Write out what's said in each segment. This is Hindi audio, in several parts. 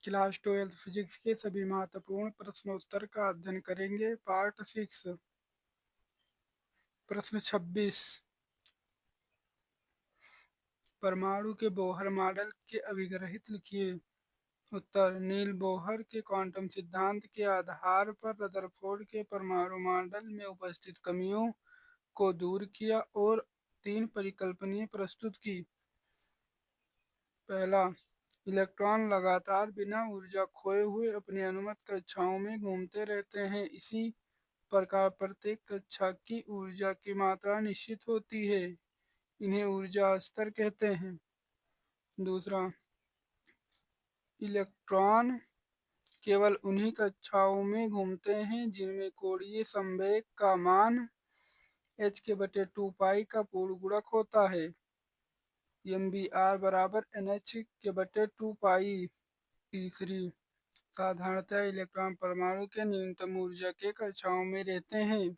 क्लास 12 फिजिक्स के सभी महत्वपूर्ण प्रश्नोत्तर का अध्ययन करेंगे। पार्ट 6 प्रश्न 26 परमाणु के बोहर मॉडल के अभिग्रहित लिखिए। उत्तर नील बोहर के क्वांटम सिद्धांत के आधार पर रदरफोर्ड के परमाणु मॉडल में उपस्थित कमियों को दूर किया और 3 परिकल्पनाएं प्रस्तुत की। पहला, इलेक्ट्रॉन लगातार बिना ऊर्जा खोए हुए अपनी अनुमत कक्षाओं में घूमते रहते हैं। इसी प्रकार प्रत्येक कक्षा की ऊर्जा की मात्रा निश्चित होती है। इन्हें ऊर्जा स्तर कहते हैं। दूसरा, इलेक्ट्रॉन केवल उन्हीं कक्षाओं में घूमते हैं जिनमें कोणीय संवेग का मान h/2 का पूर्ण गुणक होता है। mvr बराबर nh/2। तीसरी, साधारणतः इलेक्ट्रॉन परमाणु के न्यूनतम ऊर्जा के कक्षाओं में रहते हैं।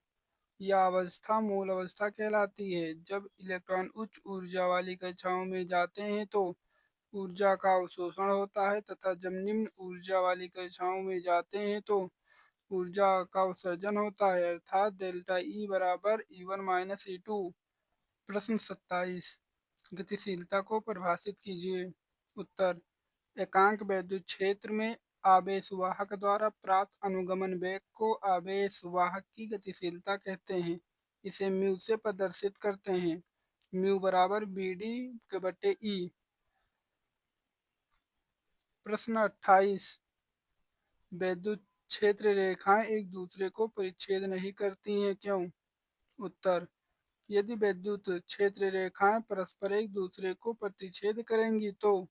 यह अवस्था मूल अवस्था कहलाती है। जब इलेक्ट्रॉन उच्च ऊर्जा वाली कक्षाओं में जाते हैं तो ऊर्जा का अवशोषण होता है तथा जब निम्न ऊर्जा वाली कक्षाओं में जाते हैं तो ऊर्जा का उत्सर्जन होता है, अर्थात डेल्टा ई बराबर E1 - E2। प्रश्न 27 गतिशीलता को परिभाषित कीजिए। उत्तर एकांक वैद्युत क्षेत्र में आवेश वाहक द्वारा प्राप्त अनुगमन वेग को आवेश वाहक की गतिशीलता कहते हैं। इसे म्यू से प्रदर्शित करते हैं। म्यू बराबर BD/E। प्रश्न 28 वैद्युत क्षेत्र रेखाएं एक दूसरे को परिच्छेद नहीं करती हैं, क्यों? उत्तर यदि विद्युत क्षेत्र रेखाएं परस्पर एक दूसरे को प्रतिच्छेद करेंगी तो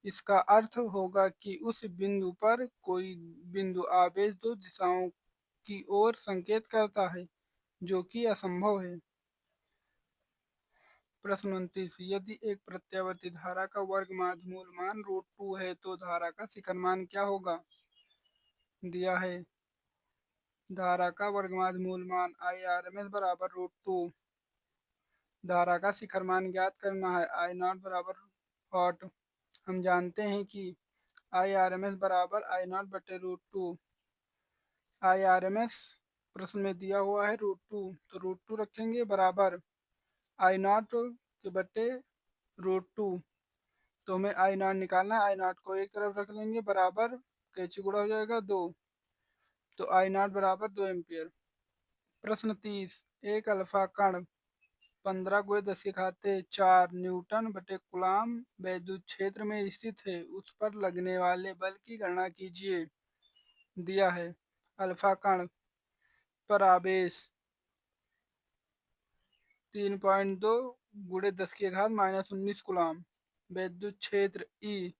इसका अर्थ होगा कि उस बिंदु पर कोई बिंदु आवेश दो दिशाओं की ओर संकेत करता है, जो कि असंभव है। प्रश्न 29 यदि एक प्रत्यावर्ती धारा का वर्ग माध्य मान √2 है तो धारा का शिखर मान क्या होगा? दिया है धारा का वर्गमाध्य मान IRMS बराबर √2। धारा का शिखर मान ज्ञात करना है। I0 बराबर वॉट। हम जानते हैं कि IRMS बराबर I0/√2। IRMS प्रश्न में दिया हुआ है √2, तो √2 रखेंगे बराबर I0/√2। तो हमें I0 निकालना है। I0 को एक तरफ रख लेंगे बराबर कैंची गुणा हो जाएगा 2, तो I0 बराबर 2 एम्पियर। प्रश्न 30 एक अल्फा कण 15 × 10⁴ न्यूटन/कूलाम वैद्युत क्षेत्र में स्थित है। उस पर लगने वाले बल की गणना कीजिए। दिया है अल्फा कण पर आवेश 3.2 × 10⁻⁻19 कूलाम, वैद्युत क्षेत्र E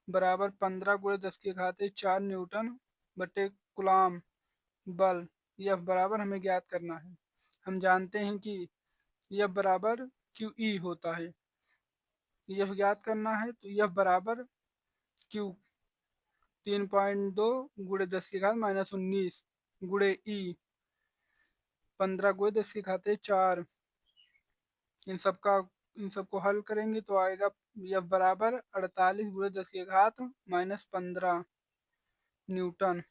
बराबर 15 × 10⁴ न्यूटन/कूलाम, बल F बराबर हमें ज्ञात करना है। हम जानते हैं कि F बराबर QE होता है। F ज्ञात करना है तो F बराबर Q 3.2 × 10⁻⁻19 गुणे E 15 × 10⁴। इन सबको हल करेंगे तो आएगा F बराबर 48 × 10⁻⁻15 न्यूटन।